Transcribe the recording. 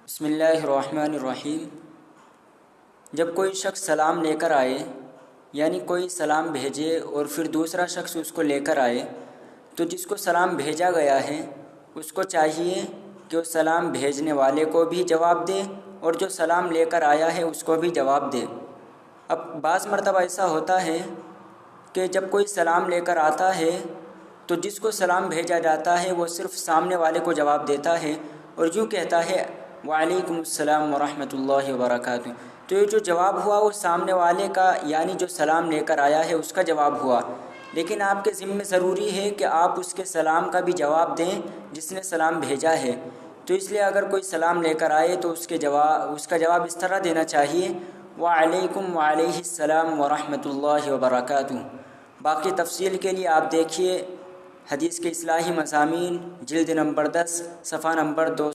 بسم اللہ الرحمن الرحیم۔ جب کوئی شخص سلام لے کر آئے، یعنی کوئی سلام بھیجے اور پھر دوسرا شخص اس کو لے کر آئے، تو جس کو سلام بھیجا گیا ہے اس کو چاہیے کہ وہ سلام بھیجنے والے کو بھی جواب دے اور جو سلام لے کر آیا ہے اس کو بھی جواب دے۔ اب بعض مرتبہ ایسا ہوتا ہے کہ جب کوئی سلام لے کر آتا ہے تو جس کو سلام بھیجا جاتا ہے وہ صرف سامنے والے کو جواب دیتا ہے اور یوں کہتا ہے وعلیکم السلام ورحمۃ اللہ وبرکاتہ۔ تو یہ جو جواب ہوا وہ سامنے والے کا، یعنی جو سلام لے کر آیا ہے اس کا جواب ہوا، لیکن آپ کے ذمہ ضروری ہے کہ آپ اس کے سلام کا بھی جواب دیں جس نے سلام بھیجا ہے۔ تو اس لیے اگر کوئی سلام لے کر آئے تو اس کا جواب اس طرح دینا چاہیے وعلیکم وعلیہ السلام ورحمۃ اللہ وبرکاتہ۔ باقی تفصیل کے لیے آپ دیکھیے حدیث کے اصلاحی مضامین، جلد نمبر 10، صفحہ نمبر 2